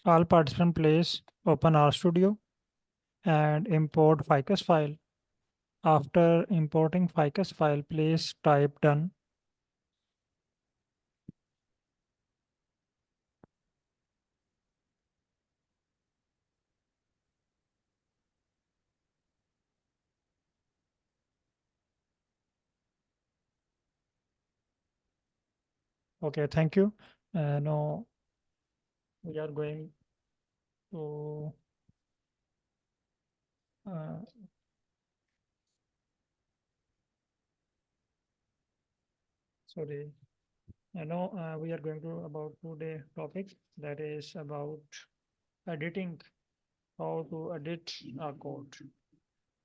All participant please open RStudio and import ficus file. After importing ficus file, please type done. Okay, thank you. Now we are going to uh, sorry. Now we are going to about today topic that is about editing, how to edit a code.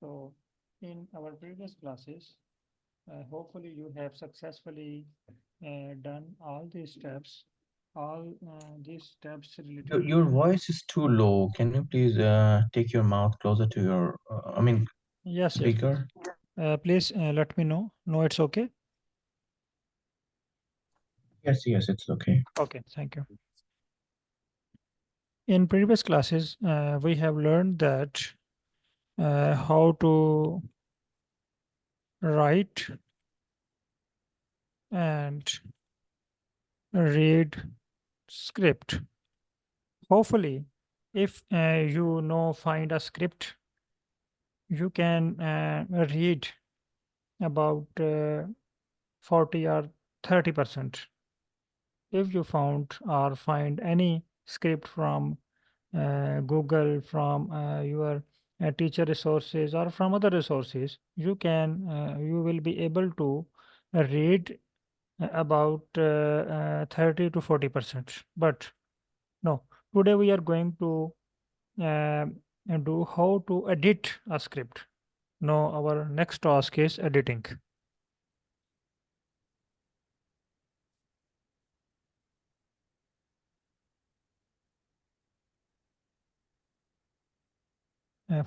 So in our previous classes, hopefully you have successfully done all these steps, all these steps Your, related your to. voice is too low. Can you please take your mouth closer to your, Yes, yes, yes. speaker? Please let me know. No, it's okay. Yes, yes, it's okay. Okay, thank you. In previous classes, we have learned that how to write and read script. Hopefully, if you know find a script, you can read about 40 or 30%. If you found or find any script from Google, from your teacher resources or from other resources, you will be able to read about 30 to 40%. But no, today we are going to uh, do how to edit a script. No, our next task is editing.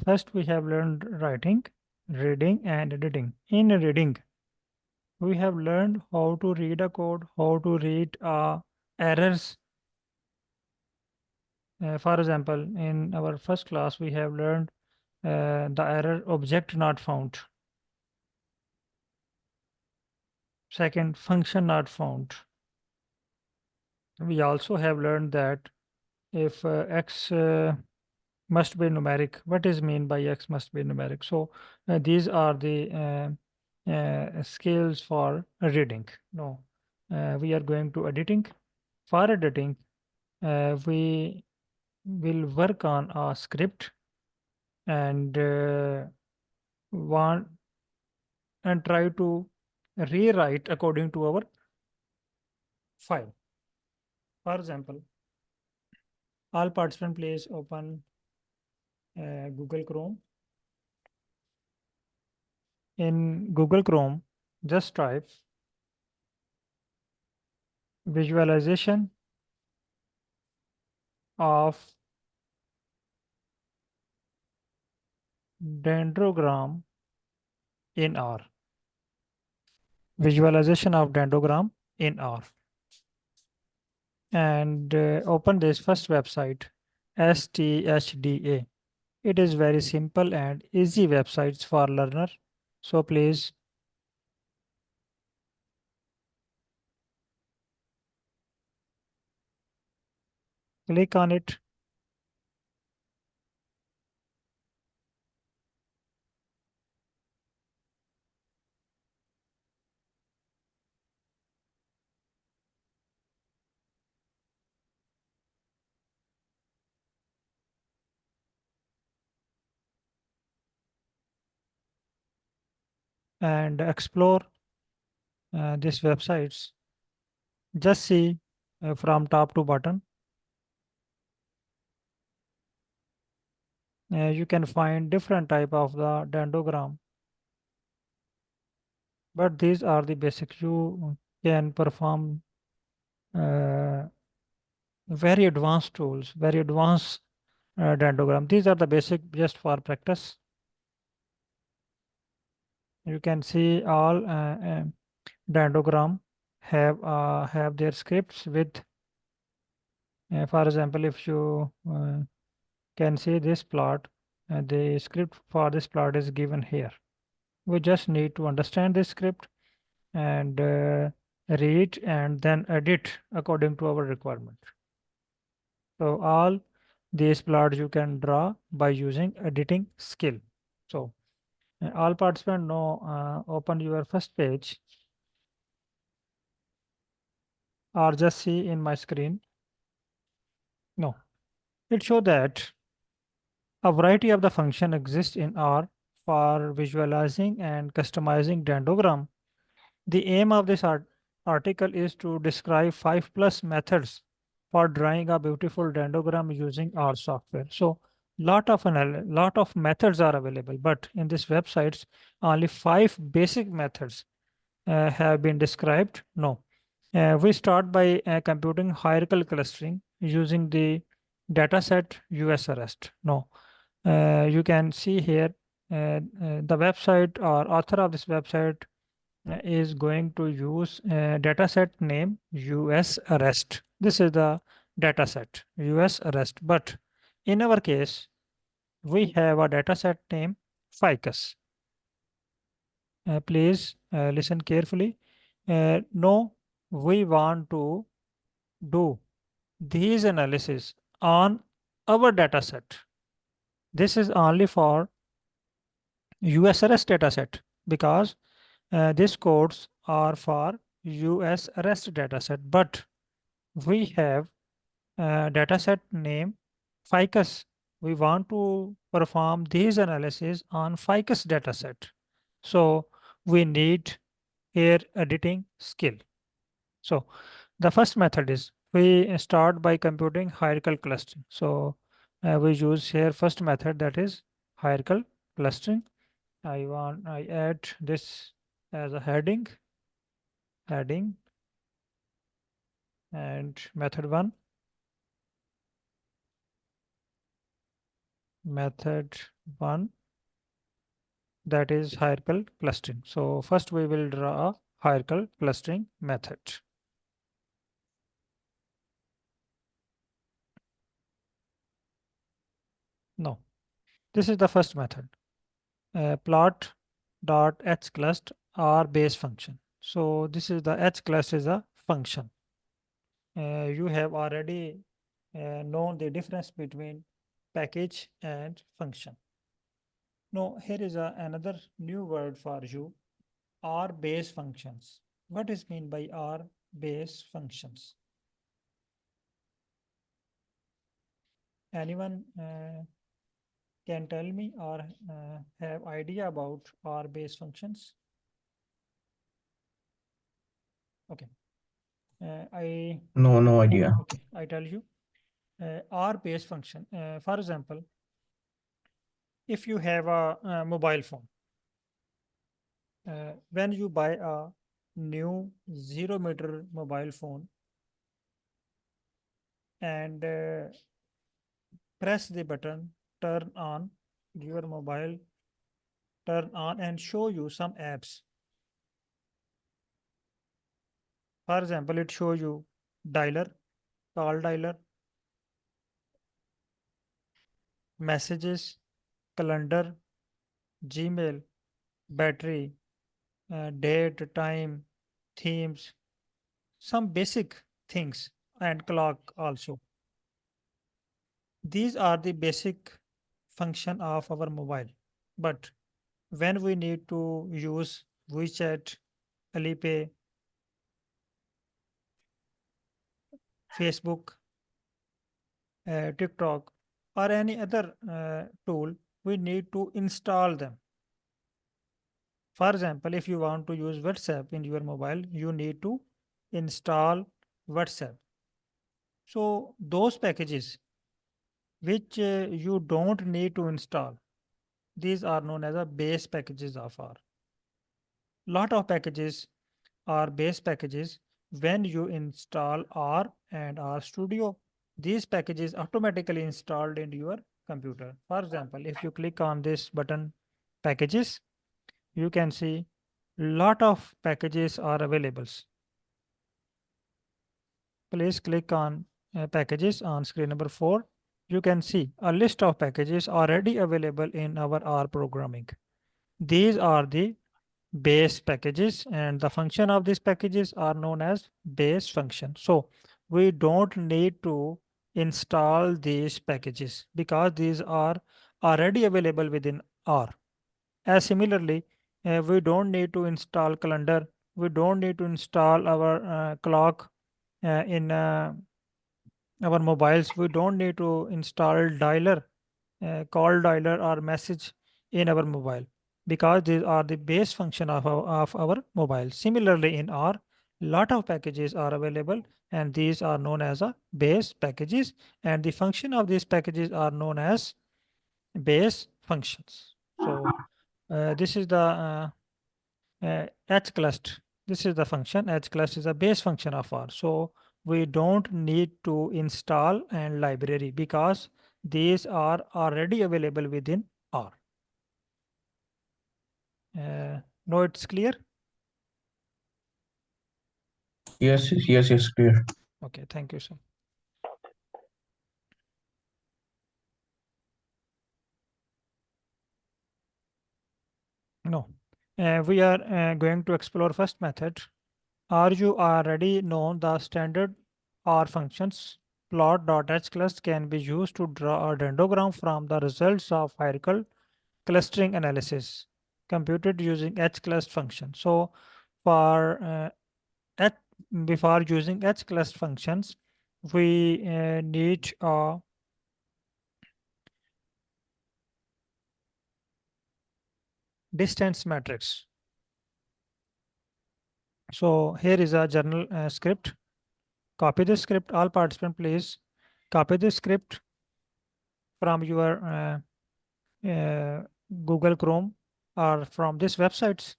First, we have learned writing, reading, and editing. In reading, we have learned how to read a code, how to read errors. For example, in our first class, we have learned the error object not found. Second, function not found. We also have learned that if x must be numeric, what is mean by x must be numeric? So these are the skills for reading. No, we are going to editing. For editing, we will work on a script and want and try to rewrite according to our file. For example, all participant please open Google Chrome. In Google Chrome, just type visualization of dendrogram in R. Visualization of dendrogram in R. And open this first website, STHDA. It is very simple and easy websites for learner. So please click on it and explore these websites. Just see from top to bottom. You can find different type of the dendrogram, but these are the basic. You can perform uh, very advanced tools, very advanced dendrogram. These are the basic just for practice. You can see all dendrogram have their scripts with For example, if you can see this plot, the script for this plot is given here. We just need to understand this script and read and then edit according to our requirement. So all these plots you can draw by using editing skill. So all participants know, open your first page or just see in my screen. No, it shows that a variety of the function exists in R for visualizing and customizing dendrogram. The aim of this article is to describe 5+ methods for drawing a beautiful dendrogram using R software. So lot of methods are available, but in this websites only 5 basic methods have been described. No, we start by computing hierarchical clustering using the dataset US arrest. No, you can see here the website or author of this website is going to use dataset name US arrest. This is the dataset US arrest. But in our case, we have a dataset name ficus. Please listen carefully. No, we want to do these analysis on our dataset. This is only for US arrest dataset because these codes are for US arrest dataset, but we have a dataset name ficus. We want to perform these analysis on ficus dataset. So we need here editing skill. So the first method is we start by computing hierarchical clustering. So we use here first method, that is hierarchical clustering. I add this as a heading and method 1, method 1, that is hierarchical clustering. So first we will draw a hierarchical clustering method. No, this is the first method. Plot dot hclust or base function. So this is the hclust is a function. You have already known the difference between package and function. Now here is another new word for you, R base functions. What is mean by R base functions? Anyone can tell me or have idea about R base functions? Okay. I No idea. okay, I tell you. R base function. For example, if you have a mobile phone, when you buy a new 0-meter mobile phone and press the button, turn on your mobile, turn on and show you some apps. For example, it shows you dialer, call dialer, messages, calendar, Gmail, battery, date, time, themes, some basic things, and clock also. These are the basic function of our mobile. But when we need to use WeChat, Alipay, Facebook, TikTok, or any other tool, we need to install them. For example, if you want to use WhatsApp in your mobile, you need to install WhatsApp. So those packages which you don't need to install, these are known as a base packages of R. Lot of packages are base packages. When you install R and R Studio, these packages automatically installed into your computer. For example, if you click on this button packages, you can see lot of packages are available. Please click on packages on screen number 4, you can see a list of packages already available in our R programming. These are the base packages, and the function of these packages are known as base function. So we don't need to install these packages because these are already available within R. As similarly, we don't need to install calendar. We don't need to install our clock in our mobiles. We don't need to install dialer, call dialer or message in our mobile because these are the base function of our mobile. Similarly, in R, lot of packages are available and these are known as a base packages, and the function of these packages are known as base functions. So this is the hclust. This is the function. Hclust is a base function of R. So we don't need to install and library because these are already available within R. Now it's clear? Yes, clear. Okay, thank you, sir. No, we are going to explore first method. Are you already know the standard R functions? Plot.hclust can be used to draw a dendrogram from the results of hierarchical clustering analysis computed using hclust function. So for h, before using hclust functions, we need a distance matrix. So here is a journal script. Copy the script. All participants, please copy the script from your Google Chrome or from this websites.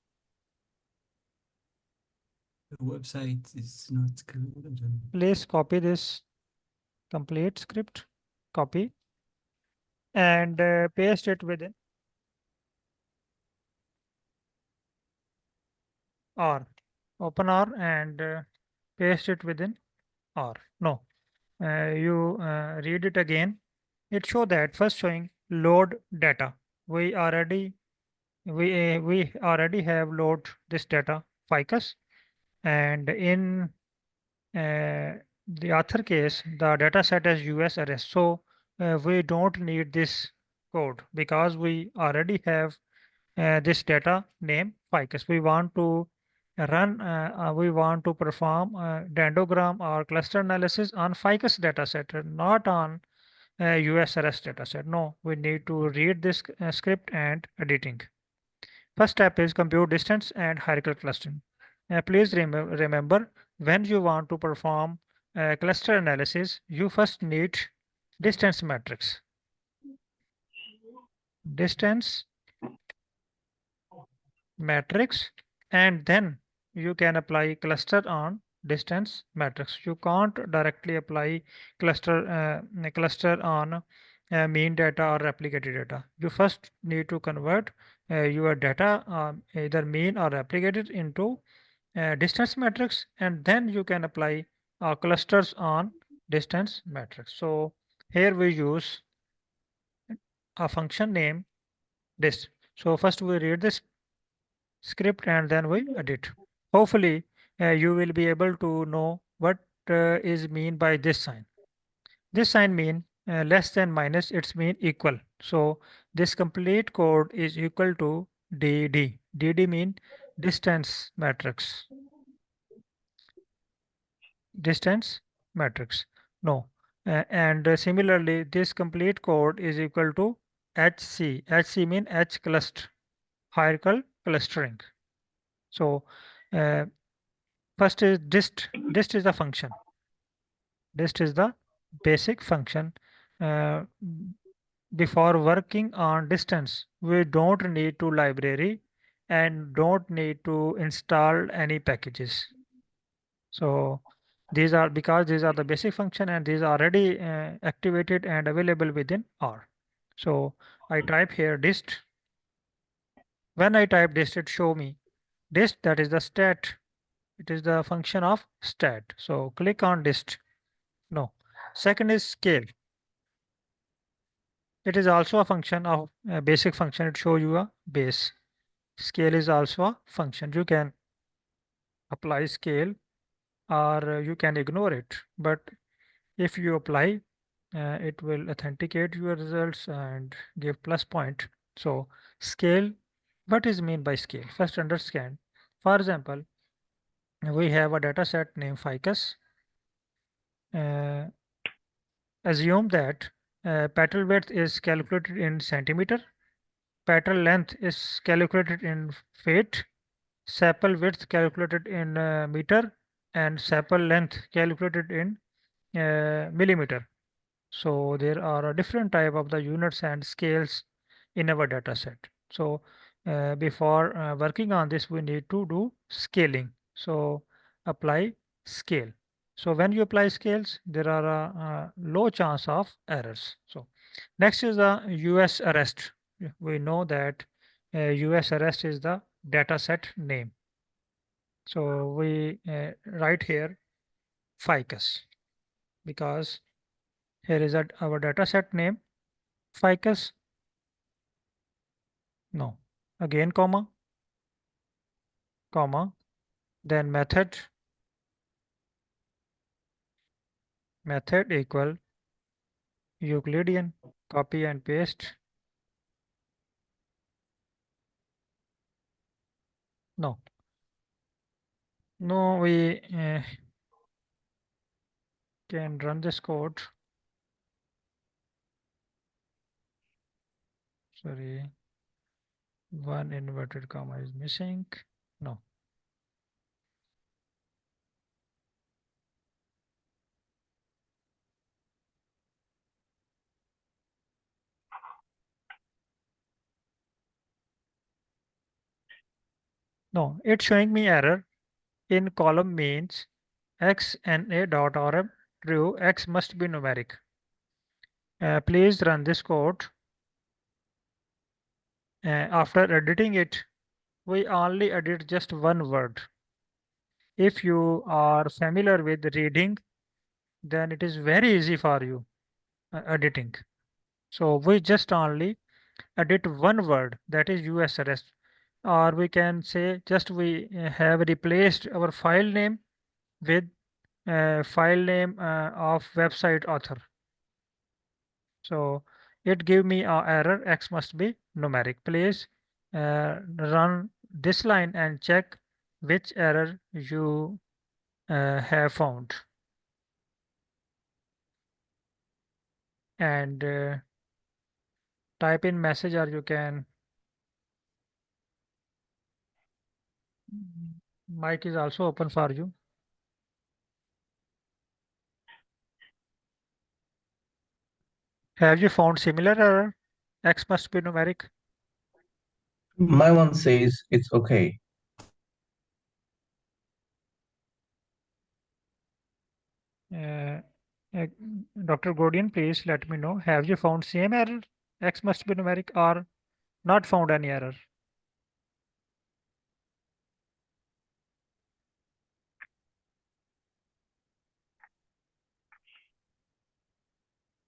The website is not good. Please copy this complete script. Copy and paste it within R. Open R and paste it within R. No, you read it again. It show that first showing load data. We already have load this data ficus, and in the author case the data set as US arrest. So we don't need this code because we already have this data name ficus. We want to perform dendrogram or cluster analysis on ficus data set, not on US arrest data set. No, we need to read this script and editing. First step is compute distance and hierarchical clustering. Please remember, when you want to perform cluster analysis, you first need distance matrix. Distance matrix, and then you can apply cluster on distance matrix. You can't directly apply cluster on mean data or replicated data. You first need to convert your data either mean or replicated into distance matrix, and then you can apply clusters on distance matrix. So here we use a function name dist. So first we read this script and then we edit. Hopefully, you will be able to know what is mean by this sign. This sign mean less than minus, it's mean equal. So this complete code is equal to DD. DD mean distance matrix. Distance matrix. No. And similarly, this complete code is equal to HC. HC mean H cluster, hierarchical clustering. So uh, first is dist. Dist is the function. Dist is the basic function. Uh, Before working on distance, we don't need to library and don't need to install any packages. So these are because these are the basic function and these are already activated and available within R. So I type here dist. When I type dist, it show me dist, that is the stat. It is the function of stat. So click on dist. No. Second is scale. It is also a function of a basic function. It shows you a base. Scale is also a function. You can apply scale or you can ignore it. But if you apply, it will authenticate your results and give plus point. So scale, what is mean by scale? First understand. For example, we have a data set named ficus. Uh, Assume that petal width is calculated in centimeter, petal length is calculated in feet, sepal width calculated in meter, and sepal length calculated in millimeter. So there are a different type of the units and scales in our data set. So before working on this, we need to do scaling. So apply scale. So when you apply scales, there are a low chance of errors. So next is the US arrest. We know that US arrest is the data set name. So we write here ficus because here is our data set name ficus. No. Again, comma, comma, then method equal Euclidean, copy and paste. No, no, we can run this code. Sorry, one inverted comma is missing. No. No, it's showing me error in column means x and a dot rm true, x must be numeric. Please run this code. After editing it, we only edit just one word. If you are familiar with reading, then it is very easy for you editing. So we just only edit one word, that is US arrest, or we can say just we have replaced our file name with file name of website author. So it give me a error, x must be numeric. Please run this line and check which error you have found. And type in message, or you can mic is also open for you. Have you found similar error? X must be numeric. My one says it's okay. Uh, uh, Dr. Gordian, please let me know. Have you found same error? X must be numeric or not found any error?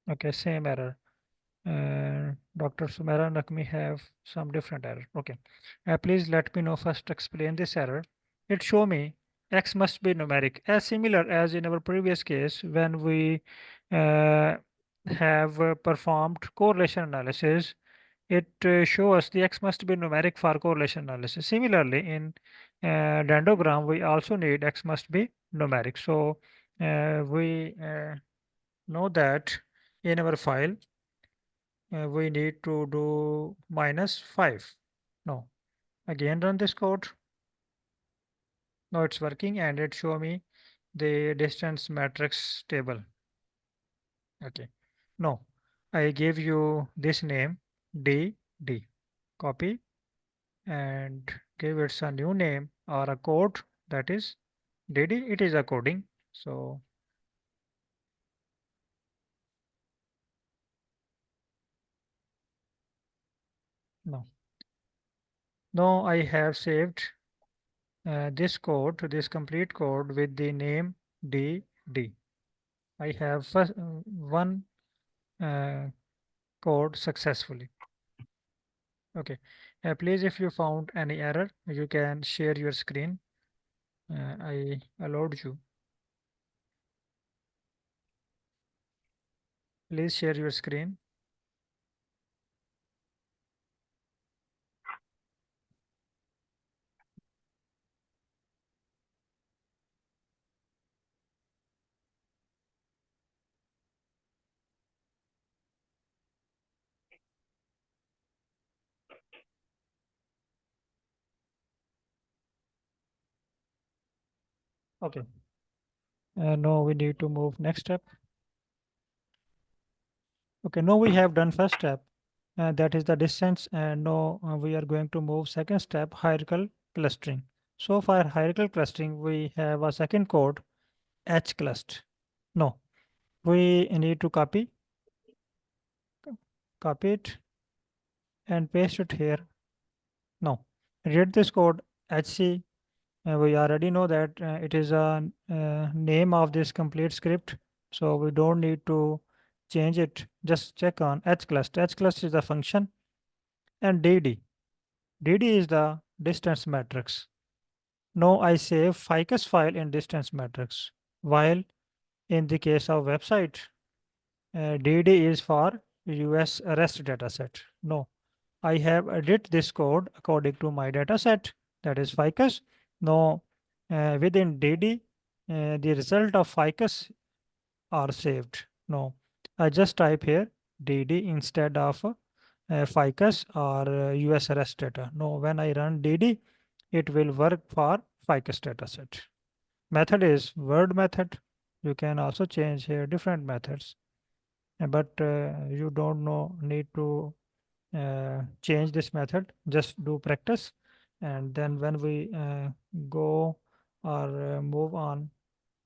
Okay, same error. Dr. Sumera Nakmi have some different error. Okay. Please let me know first explain this error. It show me x must be numeric as similar as in our previous case when we uh, have performed correlation analysis. It show us the x must be numeric for correlation analysis. Similarly, in dendrogram, we also need x must be numeric. So we know that in our file we need to do -5. No, again run this code. Now it's working and it show me the distance matrix table. Okay. No, I gave you this name D. Copy and give it a new name or a code, that is DD. It is a coding. So no. Now I have saved this code, this complete code with the name DD. I have first, one uh, code successfully. Okay. Please, if you found any error, you can share your screen. I allowed you. Please share your screen. Okay. Now we need to move next step. Okay, now we have done first step, that is the distance, and now we are going to move second step, hierarchical clustering. So for hierarchical clustering, we have a second code, H cluster. No, we need to copy it and paste it here. No, read this code, HC. We already know that it is a name of this complete script, so we don't need to change it. Just check on H cluster. H cluster is the function, and DD. DD is the distance matrix. Now I save ficus file in distance matrix, while in the case of website, DD is for US REST dataset. No, I have edit this code according to my dataset, that is ficus. Now within DD, the result of ficus are saved. No, I just type here DD instead of ficus or US REST data. No, when I run DD, it will work for ficus dataset. Method is word method. You can also change here different methods, but you don't know need to change this method. Just do practice, and then when we go or move on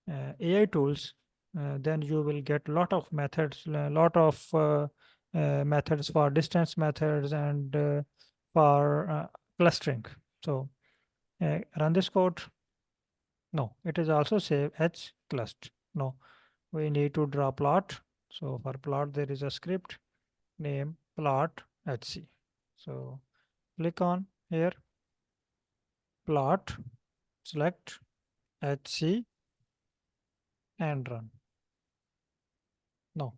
AI tools, then you will get lot of methods, lot of methods for distance methods and for clustering. So run this code. No, it is also save H cluster. No, we need to draw plot. So for plot, there is a script name plot HC. So click on here, plot, select HC and run. No,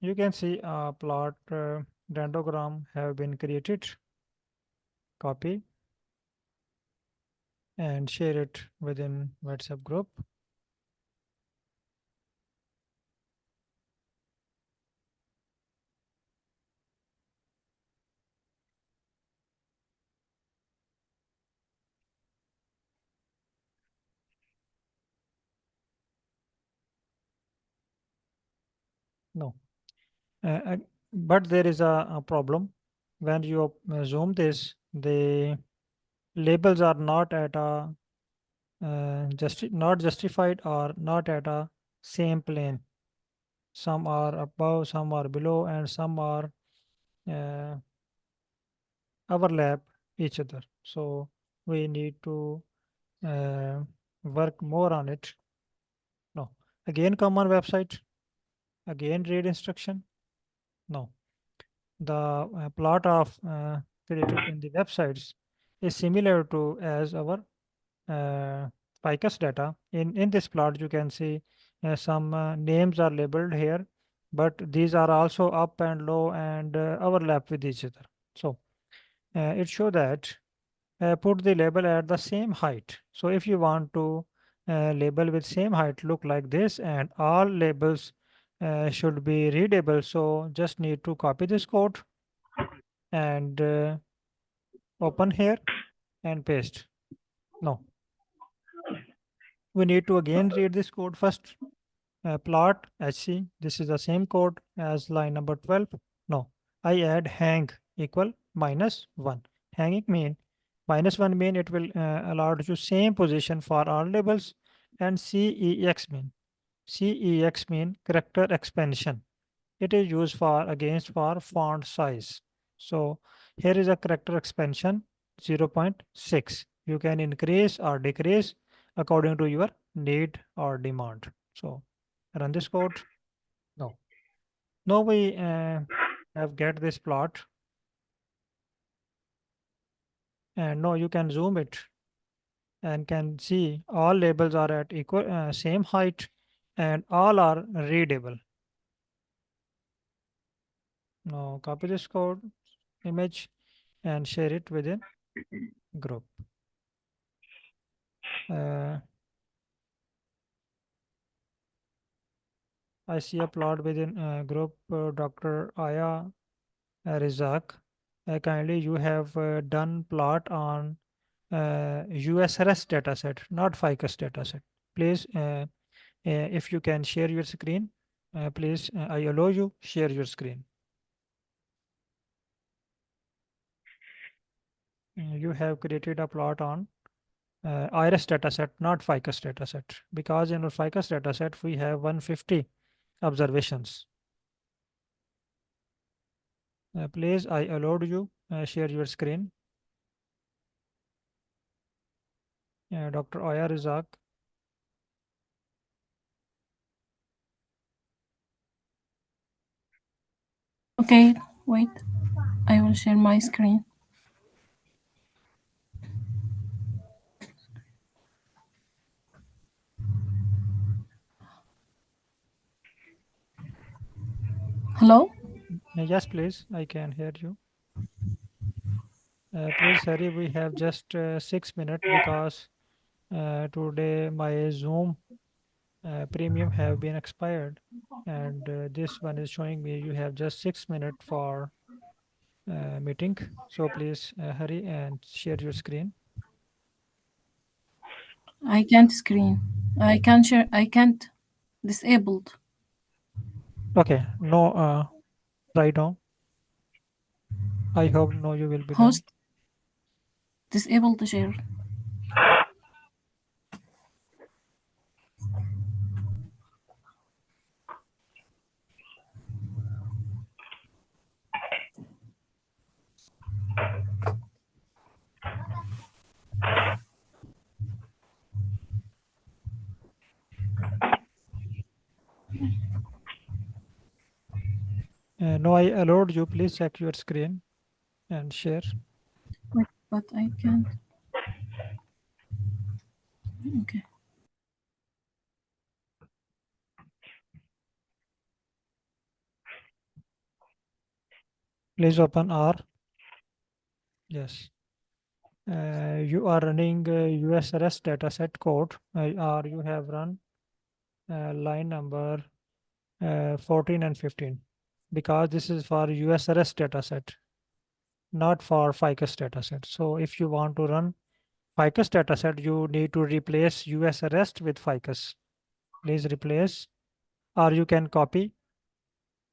you can see a plot dendrogram have been created. Copy and share it within WhatsApp group. No, but there is a problem. When you zoom this, the labels are not at a not justified or not at a same plane. Some are above, some are below, and some are uh, overlap each other. So we need to uh, work more on it. No, again come on website, again read instruction. No, the plot of created in the websites is similar to as our uh, ficus data. In this plot, you can see some names are labeled here, but these are also up and low and overlap with each other. So it show that put the label at the same height. So if you want to label with same height look like this, and all labels should be readable, so just need to copy this code and open here and paste. No, we need to again read this code first. Plot HC, this is the same code as line number 12. No, I add hang equal -1. Hanging mean -1 mean it will allow you same position for all labels, and CEX mean character expansion. It is used for against for font size. So here is a character expansion 0.6. You can increase or decrease according to your need or demand. So Run this code. No. Now we have get this plot, and now you can zoom it and can see all labels are at equal same height and all are readable. Now copy this code image and share it within group. Uh, I see a plot within group Dr. Aya Rizak. Kindly you have done plot on USRS dataset, not FICUS dataset. Please, if you can share your screen, please, I allow you share your screen. You have created a plot on IRIS dataset, not FICUS dataset, because in our FICUS dataset we have 150 observations. Please, I allowed you share your screen. Dr. Aya Rizak. Okay, wait. I will share my screen. Hello? Yes, please, I can hear you. Please hurry, we have just 6 minutes because today my Zoom premium have been expired, and this one is showing me you have just 6 minutes for meeting. So please hurry and share your screen. I can't screen. I can't share. I can't. Disabled. Okay, no, right now. I hope no, you will be done. Host. Disabled share. No, I allowed you. Please check your screen and share. Wait, but I can't. Okay. Please open R. Yes. You are running USRS dataset code, or you have run line number 14 and 15, because this is for USRS dataset, not for FICUS dataset. So if you want to run FICUS dataset, you need to replace USRS with FICUS. Please replace, or you can copy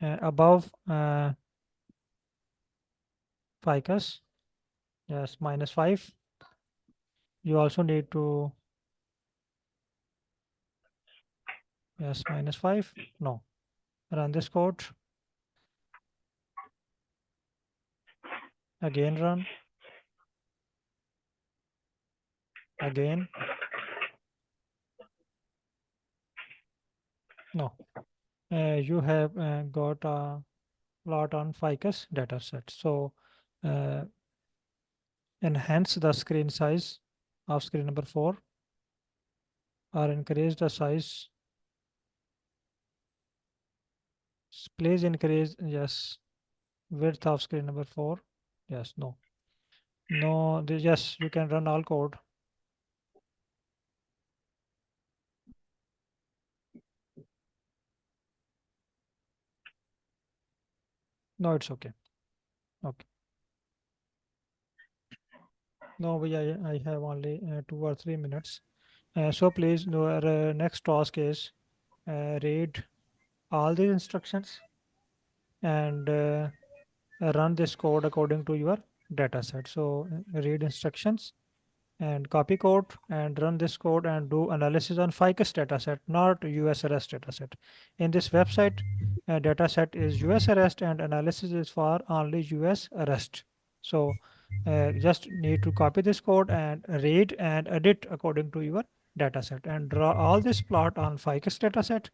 above FICUS. Yes, -5. You also need to, yes, -5. No, run this code. Again run. Again. No. You have got a plot on FICUS dataset. So uh, enhance the screen size of screen number 4, or increase the size. Please increase, yes, width of screen number 4. Yes, no. No, yes, you can run all code. No, it's okay. Okay. No, I have only 2 or 3 minutes. So please, our next task is read all these instructions and run this code according to your data set. So read instructions and copy code and run this code and do analysis on FICUS dataset, not US arrest dataset. In this website, dataset is US arrest and analysis is for only US arrest. So just need to copy this code and read and edit according to your dataset and draw all this plot on FICUS dataset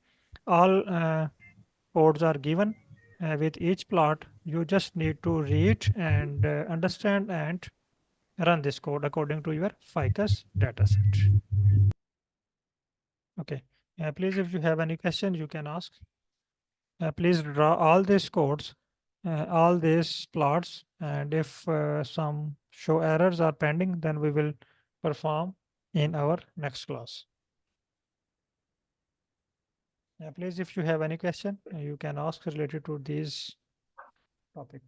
All codes are given with each plot. You just need to read and understand and run this code according to your ficus dataset. Okay. Please, if you have any question, you can ask. Please draw all these codes, all these plots, and if some show errors are pending, then we will perform in our next class. Please, if you have any question, you can ask related to this topic.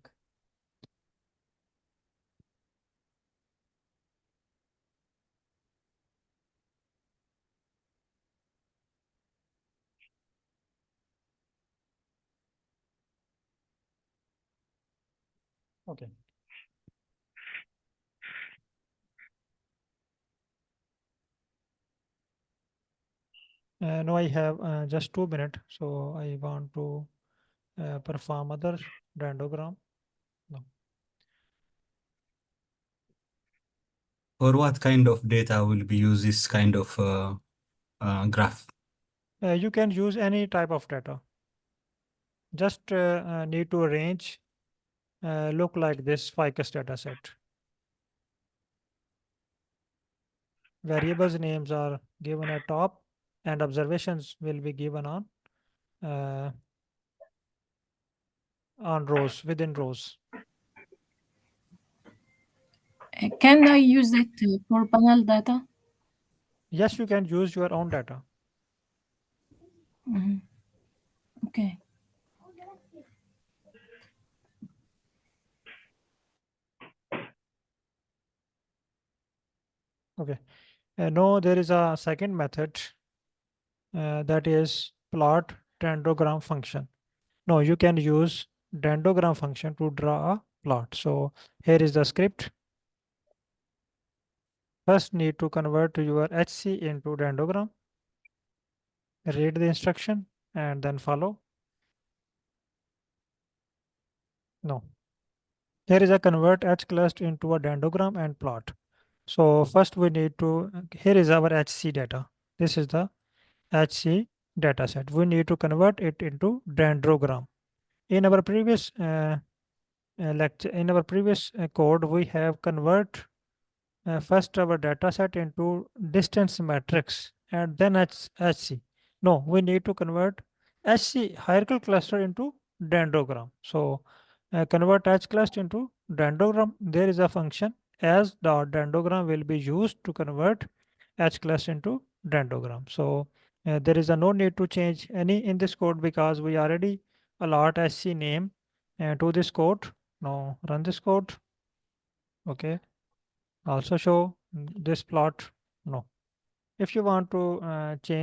Okay. Now I have just 2 minutes, so I want to perform other dendrogram. No. For what kind of data will be used this kind of graph? You can use any type of data. Just need to arrange look like this ficus data set. Variables names are given at top and observations will be given uh, on rows, within rows. Can I use it for panel data? Yes, you can use your own data. Mhm. Okay. Okay. No, there is a second method that is plot dendrogram function. No, you can use dendrogram function to draw a plot. So here is the script. First need to convert your HC into dendrogram. Read the instruction and then follow. No. Here is a convert H cluster into a dendrogram and plot. So first we need to, here is our HC data. This is the HC data set. We need to convert it into dendrogram. In our previous lecture, in our previous code, we have convert first our data set into distance matrix and then HC. No, we need to convert HC hierarchical cluster into dendrogram. So convert H cluster into dendrogram. There is a function as the dendrogram will be used to convert H cluster into dendrogram. So there is a no need to change any in this code because we already allot HC name to this code. Now run this code. Okay. Also show this plot. No. If you want to change